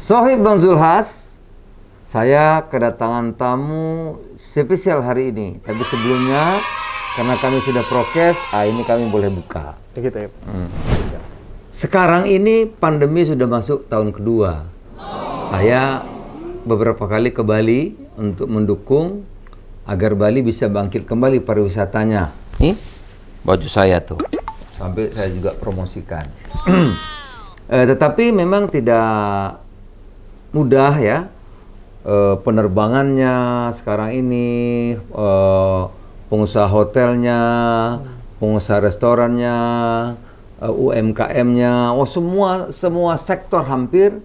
Sohib Bang Zulhas, saya kedatangan tamu spesial hari ini. Tapi sebelumnya, karena kami sudah prokes, ini kami boleh buka. Gitu ya. Sekarang ini pandemi sudah masuk tahun kedua. Saya beberapa kali ke Bali untuk mendukung agar Bali bisa bangkit kembali pariwisatanya. Nih, baju saya tuh. Sampai saya juga promosikan. Tetapi memang tidak mudah ya. Penerbangannya sekarang ini, pengusaha hotelnya, pengusaha restorannya, UMKM-nya, semua sektor hampir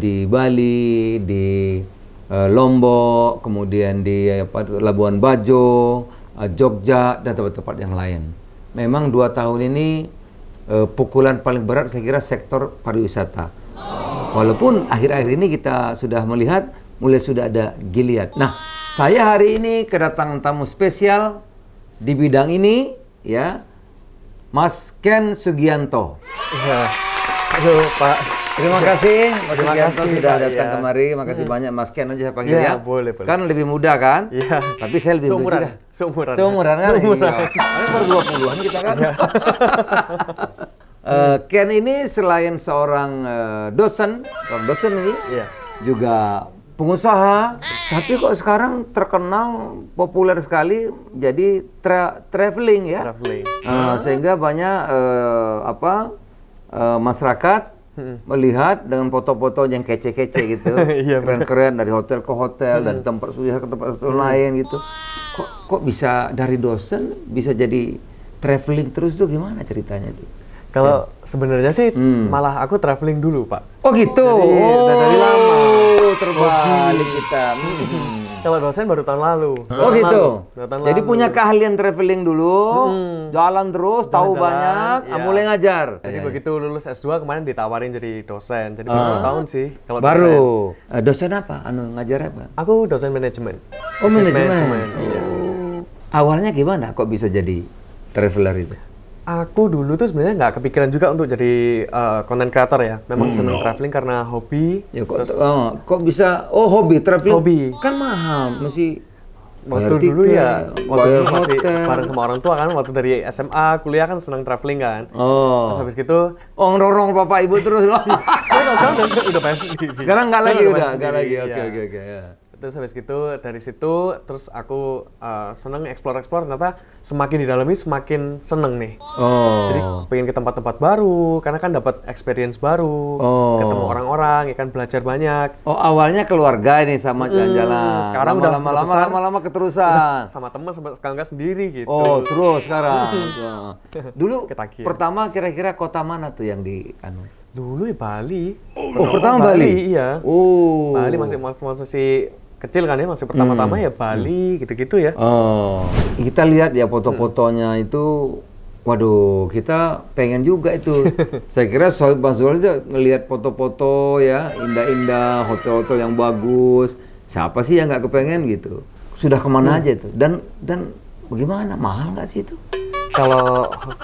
di Bali, di Lombok, kemudian di Labuan Bajo, Jogja, dan tempat-tempat yang lain. Memang 2 tahun ini pukulan paling berat saya kira sektor pariwisata. Walaupun akhir-akhir ini kita sudah melihat mulai sudah ada geliat. Nah, saya hari ini kedatangan tamu spesial di bidang ini, ya, Mas Ken Sugianto. Iya. Halo Pak. Terima kasih Mas Terima Sugianto kasih, sudah Pak, datang ya. kemari. Makasih banyak Mas Ken aja saya panggil Ya, ya. boleh. Kan lebih muda kan? Iya. Tapi saya lebih muda juga. Seumuran. Seumuran kan? Seumuran. Iya. Kan baru 20-an kita kan. Ken ini selain seorang dosen ini, Iya. juga pengusaha, tapi kok sekarang terkenal populer sekali jadi traveling ya. Traveling. Sehingga banyak masyarakat melihat dengan foto-foto yang kece-kece gitu, Iya, keren-keren dari hotel ke hotel, dari tempat sudah ke tempat lain gitu. Kok bisa dari dosen bisa jadi traveling terus tuh gimana ceritanya tuh? Kalau sebenarnya sih malah aku traveling dulu, Pak. Oh gitu. Jadi, udah dari lama. Terbalik kita. Kalau dosen baru tahun lalu. Oh gitu. Tahun Jadi lalu. punya keahlian traveling dulu, jalan terus, tahu Jalan-jalan, banyak, iya. mulai ngajar. Jadi begitu lulus S2 kemarin ditawarin jadi dosen. Jadi baru 2 tahun sih kalau dosen. Baru. Dosen apa? Ngajar apa? Aku dosen manajemen. Oh, Business manajemen. Iya. Awalnya gimana kok bisa jadi traveler itu? Aku dulu tuh sebenarnya nggak kepikiran juga untuk jadi content creator ya. Memang seneng traveling karena hobi. Ya kok bisa hobi traveling? Hobi. Kan mahal, mesti Waktu bayar dulu tiket, ya, waktu bayar dulu masih hotel. bareng sama orang tua kan. Waktu dari SMA, kuliah kan seneng traveling kan. Oh. Terus habis gitu, Ngerorong bapak ibu terus. kalau sekarang udah bayar sendiri. Sekarang nggak lagi bayar udah, sendiri, nggak lagi. iya. Oke. Ya. Terus habis gitu, dari situ, terus aku seneng explore, ternyata semakin didalami semakin seneng nih. Oh. Jadi pengen ke tempat-tempat baru, karena kan dapat experience baru, ketemu orang-orang, ya kan belajar banyak. Oh, awalnya keluarga ini sama jalan-jalan. Sekarang udah besar. lama-lama keterusan. Sama teman, sama sekarang sendiri gitu. Oh, terus sekarang. Dulu Ketagihan. pertama kira-kira kota mana tuh yang di Dulu ya Bali. Oh, pertama Bali. Iya. Oh. Bali masih kecil kan ya, masih pertama-tama ya Bali gitu-gitu ya. Oh. Kita lihat ya foto-fotonya itu. Waduh, kita pengen juga itu. Saya kira Sohib Bang Zulhas aja ngelihat foto-foto ya, indah-indah, hotel-hotel yang bagus. Siapa sih yang nggak kepengen gitu? Sudah kemana aja itu? Dan bagaimana? Mahal nggak sih itu?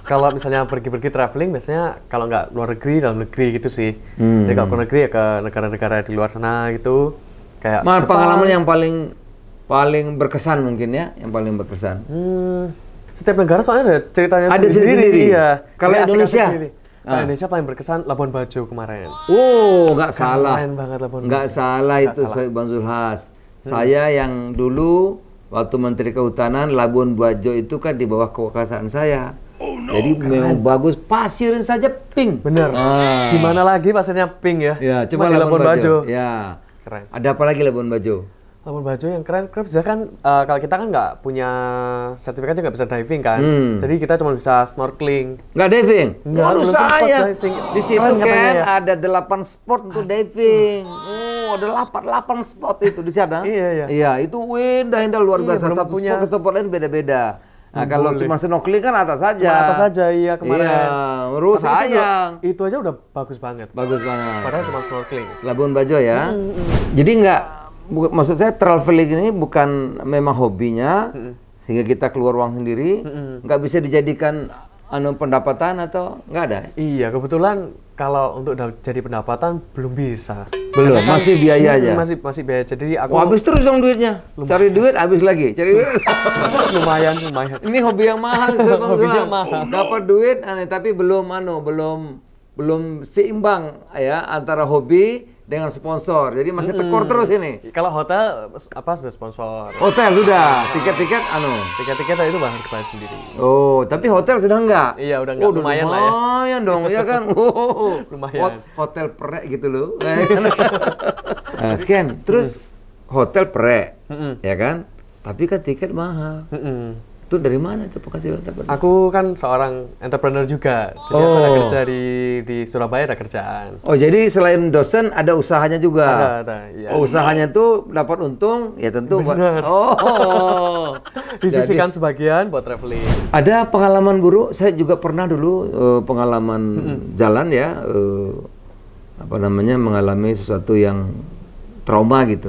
Kalau misalnya pergi-pergi traveling biasanya kalau nggak luar negeri, dalam negeri gitu sih. Jadi kalau ke negeri ya ke negara-negara di luar sana gitu. Kayak Jepang. Pengalaman yang paling berkesan mungkin ya, yang paling berkesan. Setiap negara soalnya ada ceritanya Ada sendiri. Iya. Kalau Jadi asik-asik Indonesia? sendiri. Kalau Indonesia paling berkesan Labuan Bajo kemarin. Oh, nggak salah. Keren banget Labuan Nggak Bajo. salah itu Sohib Bang Zulhas. Saya yang dulu waktu Menteri Kehutanan, Labuan Bajo itu kan di bawah kekuasaan saya. Jadi memang bagus, pasirin saja pink. Bener. Di mana lagi pasirnya pink ya? Ya, Cuma coba di Labuan Bajo. Ya. Keren. Ada apa lagi Labuan Bajo? Labuan Bajo yang keren biasanya kan kalau kita kan nggak punya sertifikatnya nggak bisa diving kan. Jadi kita cuma bisa snorkeling. Nggak diving? Nggak, Waduh, belum sempat saya. diving. Di situ Keren kan katanya ya. ada 8 spot untuk diving. Ada 8 spot itu di sana. Iya. Iya, itu indah luar Iya, biasa. belum Satu punya. spot ke tempat lain beda-beda. Nah, kalau Boleh. cuma snorkeling kan atas saja. Cuma atas saja iya kemarin. Iya, terus Tapi sayang. itu aja udah bagus banget. Bagus banget. Padahal cuma snorkeling. Labuan Bajo ya. Jadi maksud saya traveling ini bukan memang hobinya, sehingga kita keluar uang sendiri, nggak bisa dijadikan pendapatan atau nggak ada? Iya, kebetulan kalau untuk jadi pendapatan belum bisa. Belum, masih biaya aja. Masih biaya. Jadi aku Habis terus dong duitnya. Cari duit habis lagi. Cari duit. lumayan. Ini hobi yang mahal, Hobinya mahal. Dapat duit, tapi belum seimbang ya antara hobi dengan sponsor. Jadi masih tekor terus ini. Kalau hotel apa sudah sponsor? Hotel sudah, tiket-tiket Tiket-tiket itu harus bayar sendiri. Oh, tapi hotel sudah enggak? Iya, udah enggak. Lumayan lah ya. Lumayan dong, ya kan? Lumayan. Hotel prek gitu loh. Ken, terus hotel prek, ya kan? Tapi kan tiket mahal. Itu dari mana itu penghasilan dapat? Aku kan seorang entrepreneur juga. Jadi aku ada kerja di Surabaya, ada kerjaan. Oh, jadi selain dosen ada usahanya juga? Ada, iya. Oh, usahanya tuh dapat untung, ya tentu. Benar. Disisihkan sebagian buat traveling. Ada pengalaman buruk, saya juga pernah dulu pengalaman jalan ya, mengalami sesuatu yang trauma gitu.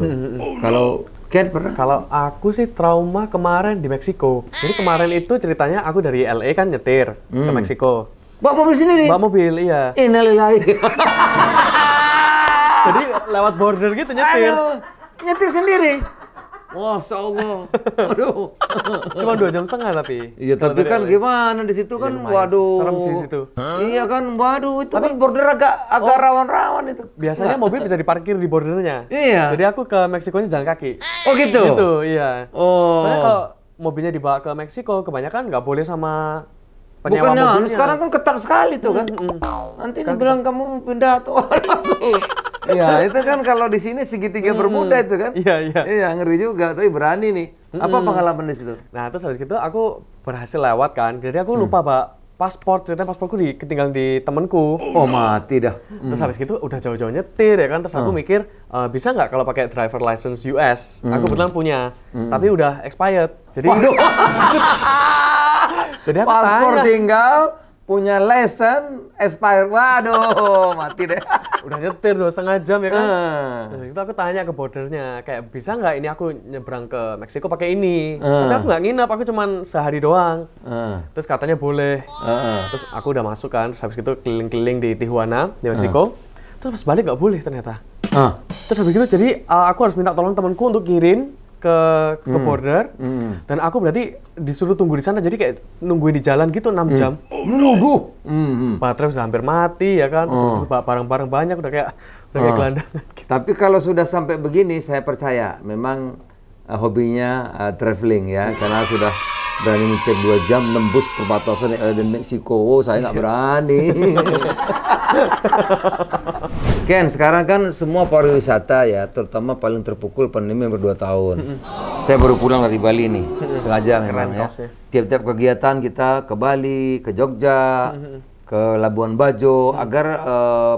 Kalau Ken pernah? Kalau aku sih trauma kemarin di Meksiko. Jadi kemarin itu ceritanya aku dari LA kan nyetir ke Meksiko. Bawa mobil sendiri? Bawa mobil, iya. Innalillahi. Jadi lewat border gitu nyetir. Aduh, nyetir sendiri? Masya Allah. Aduh. Cuma 2,5 jam tapi. Iya, tapi kan gimana di situ kan, waduh. Serem sih situ. Iya kan, waduh, itu kan border agak rawan-rawan itu. Biasanya mobil bisa diparkir di bordernya. Iya. Jadi aku ke Meksikonya jalan kaki. Oh gitu? Gitu, iya. Oh. Soalnya kalau mobilnya dibawa ke Meksiko, kebanyakan nggak boleh sama penyewa Bukannya, mobilnya. sekarang kan ketat sekali tuh kan. Nanti dia bilang kamu pindah atau Iya, itu kan kalau di sini segitiga Bermuda itu kan. Iya. Iya, ngeri juga, tapi berani nih. Apa pengalaman di situ? Nah, terus habis gitu aku berhasil lewat kan. Jadi aku lupa bawa paspor, ceritanya pasporku ketinggalan di temenku. Oh, mati dah. Terus habis gitu udah jauh-jauh nyetir ya kan. Terus aku mikir, bisa nggak kalau pakai driver license US? Aku kebetulan punya, tapi udah expired. Jadi jadi aku paspor tanya. tinggal, punya lesson, expired. Waduh, mati deh. Udah nyetir 2,5 jam ya kan. Terus itu aku tanya ke bordernya, kayak bisa nggak ini aku nyebrang ke Meksiko pakai ini? Tapi aku nggak nginap, aku cuman sehari doang. Terus katanya boleh. Terus aku udah masuk kan, terus habis itu keliling-keliling di Tijuana, di Meksiko. Terus pas balik nggak boleh ternyata. Terus habis itu jadi aku harus minta tolong temanku untuk kirim ke border. Dan aku berarti disuruh tunggu di sana, jadi kayak nungguin di jalan gitu 6 jam. Nunggu. Baterai udah hampir mati ya kan, terus habis itu barang-barang banyak udah kayak gelandangan gitu. Tapi kalau sudah sampai begini, saya percaya memang hobinya traveling ya, karena sudah berani nyetir 2 jam nembus perbatasan dan Meksiko. Oh, saya nggak berani. Ken, sekarang kan semua pariwisata ya, terutama paling terpukul pandemi hampir 2 tahun. Saya baru pulang dari Bali nih, sengaja memang ya. Tiap-tiap kegiatan kita ke Bali, ke Jogja, ke Labuan Bajo, agar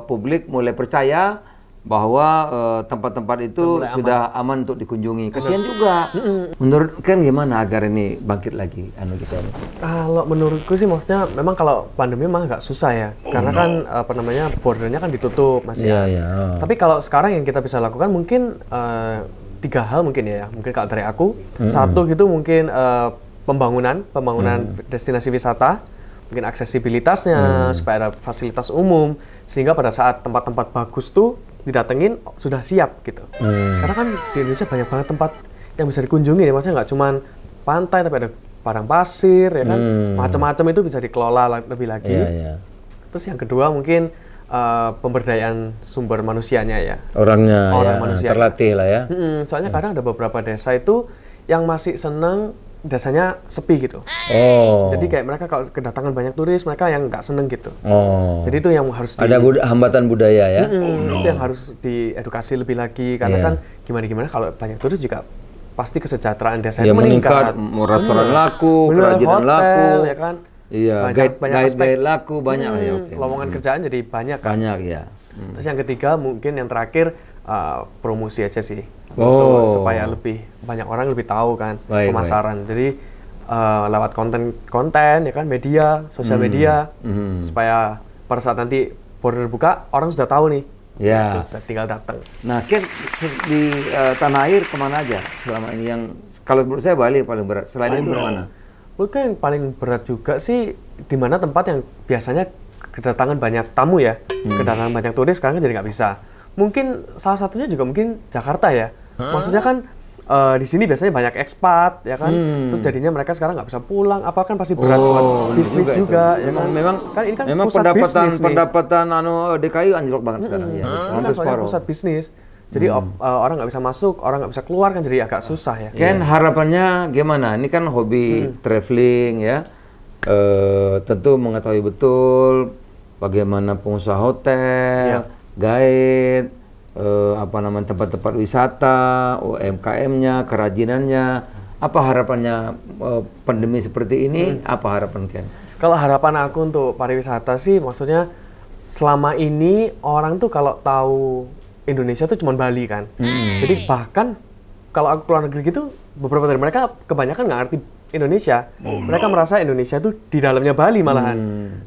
publik mulai percaya bahwa tempat-tempat itu sudah aman untuk dikunjungi. Kasihan juga. Menurut Ken gimana agar ini bangkit lagi kita ini? Kalau menurutku sih maksudnya memang kalau pandemi mah agak susah ya. Karena kan bordernya kan ditutup masih. Iya. Tapi kalau sekarang yang kita bisa lakukan mungkin 3 hal mungkin ya. Mungkin kalau dari aku, satu gitu mungkin pembangunan destinasi wisata. Mungkin aksesibilitasnya supaya ada fasilitas umum sehingga pada saat tempat-tempat bagus tuh didatengin sudah siap gitu. Karena kan di Indonesia banyak banget tempat yang bisa dikunjungi ya, maksudnya nggak cuma pantai tapi ada padang pasir ya kan, macam-macam itu bisa dikelola lebih lagi. Terus yang kedua mungkin pemberdayaan sumber manusianya ya. Orang manusia terlatih lah ya. Soalnya kadang ada beberapa desa itu yang masih senang desanya sepi gitu. Jadi kayak mereka kalau kedatangan banyak turis, mereka yang nggak seneng gitu. Jadi itu yang harus ada hambatan budaya ya. Itu yang harus diedukasi lebih lagi karena kan gimana kalau banyak turis juga pasti kesejahteraan desa itu meningkat. Restoran laku, kerajinan laku, ya kan. Iya, guide laku banyak lah ya. Lowongan kerjaan jadi banyak kan. Banyak ya. Terus yang ketiga mungkin yang terakhir promosi aja sih. Untuk supaya lebih banyak orang lebih tahu kan pemasaran. Jadi lewat konten ya kan, media, sosial media supaya pada saat nanti border buka orang sudah tahu nih. Ya. Gitu, tinggal datang. Nah, Ken di tanah air kemana aja selama ini yang kalau menurut saya Bali paling berat. Selain itu mana? Mungkin yang paling berat juga sih di mana tempat yang biasanya kedatangan banyak tamu ya, kedatangan banyak turis sekarang kan jadi nggak bisa. Mungkin salah satunya juga mungkin Jakarta ya. Maksudnya kan di sini biasanya banyak ekspat ya kan, terus jadinya mereka sekarang nggak bisa pulang, apa kan pasti berat buat bisnis juga ya kan. Memang ini kan memang pusat bisnis nih. pendapatan DKI anjlok banget sekarang ya. Ini kan Hampir soalnya separuh. pusat bisnis. Jadi orang nggak bisa masuk, orang nggak bisa keluar kan jadi agak susah ya. Ken, harapannya gimana? Ini kan hobi traveling ya. Tentu mengetahui betul bagaimana pengusaha hotel, guide, tempat-tempat wisata, UMKM-nya, kerajinannya. Apa harapannya pandemi seperti ini? Apa harapan Ken? Kalau harapan aku untuk pariwisata sih, maksudnya selama ini orang tuh kalau tahu Indonesia tuh cuma Bali kan. Jadi bahkan kalau aku keluar negeri gitu, beberapa dari mereka kebanyakan nggak ngerti Indonesia. Mereka merasa Indonesia tuh di dalamnya Bali malahan.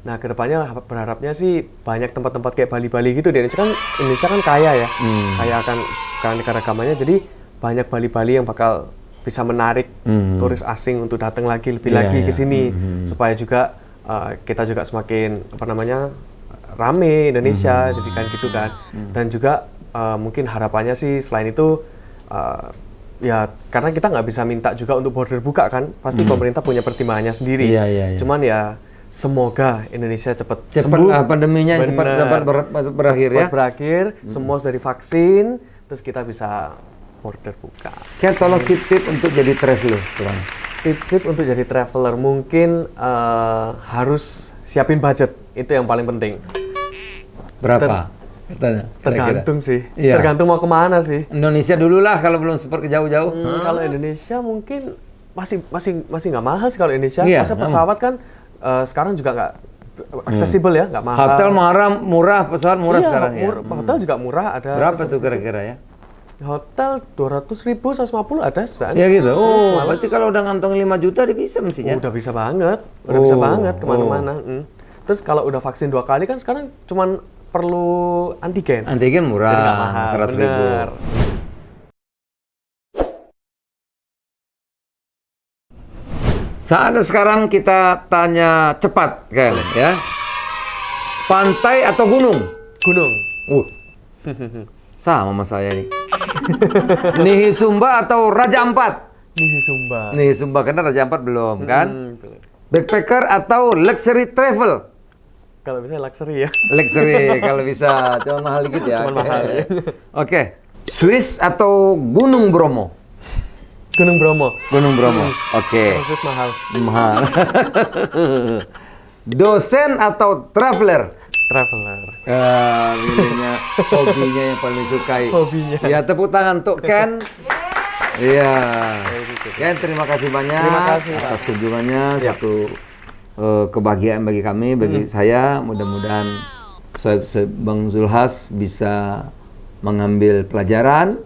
Nah, kedepannya berharapnya sih banyak tempat-tempat kayak Bali-Bali gitu. Di Indonesia kan kaya ya, kaya akan keanekaragamannya. Jadi banyak Bali-Bali yang bakal bisa menarik turis asing untuk datang lagi lebih lagi ke sini, supaya juga kita juga semakin rame Indonesia, jadi kan gitu kan. Dan juga mungkin harapannya sih selain itu ya karena kita nggak bisa minta juga untuk border buka kan, pasti pemerintah punya pertimbangannya sendiri. Cuman ya semoga Indonesia cepat sembuh, pandeminya cepat berakhir ya. Berakhir, semua sudah divaksin, terus kita bisa border buka. Ken, tolong tip-tip untuk jadi traveler, Tuan. Tip-tip untuk jadi traveler mungkin harus siapin budget, itu yang paling penting. Berapa? Katanya, Tergantung sih, Iya. tergantung mau kemana sih. Indonesia dulu lah kalau belum super ke jauh-jauh. Kalau Indonesia mungkin masih nggak mahal sih kalau Indonesia. Iya, Masa pesawat kan sekarang juga nggak aksesibel ya, nggak mahal. Hotel murah, pesawat murah Iya, sekarang ya. Hotel juga murah ada. Berapa tuh kira-kira ya? Hotel 200.000, 150 ada. Ya gitu. Oh, berarti kalau udah ngantong 5 juta dia bisa mestinya. Udah bisa banget, bisa banget kemana-mana. Terus kalau udah vaksin 2 kali kan sekarang cuman perlu antigen. Antigen murah, Jadi nggak mahal, 100.000. bener. Saatnya sekarang kita tanya cepat, kan? Ya. Pantai atau gunung? Gunung. Sama sama saya nih. Nihi Sumba atau Raja Ampat? Nihi Sumba. Nihi Sumba, karena Raja Ampat belum, kan? Belum. Backpacker atau luxury travel? Kalau bisa luxury ya. Luxury kalau bisa, cuma mahal dikit ya. Cuma mahal ya. Oke. Swiss atau Gunung Bromo? Gunung Bromo. Gunung Bromo. Oke. Khusus mahal. Mahal. Dosen atau traveler? Traveler. Milihnya hobinya yang paling disukai. Hobinya. Ya, tepuk tangan untuk Ken. Iya. Ken, terima kasih banyak. Terima kasih, Pak. atas kunjungannya. Satu kebahagiaan bagi kami, bagi saya. Mudah-mudahan Bang Zulhas bisa mengambil pelajaran.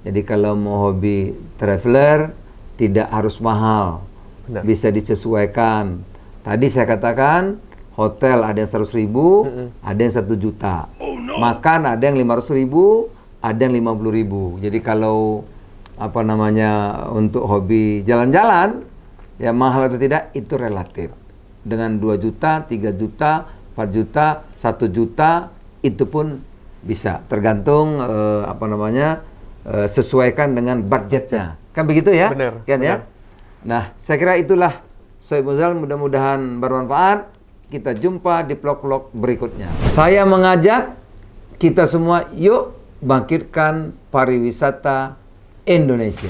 Jadi kalau mau hobi traveler tidak harus mahal. Benar. Bisa disesuaikan. Tadi saya katakan hotel ada yang 100.000, ada yang 1 juta. Makan ada yang 500.000, ada yang 50.000. Jadi kalau untuk hobi jalan-jalan, ya mahal atau tidak itu relatif. Dengan 2 juta, 3 juta, 4 juta, 1 juta itu pun bisa. Tergantung sesuaikan dengan budgetnya. Kan begitu ya? Benar. Kan ya? Nah, saya kira itulah Sohib Muzal, mudah-mudahan bermanfaat. Kita jumpa di vlog-vlog berikutnya. Saya mengajak kita semua, yuk bangkitkan pariwisata Indonesia.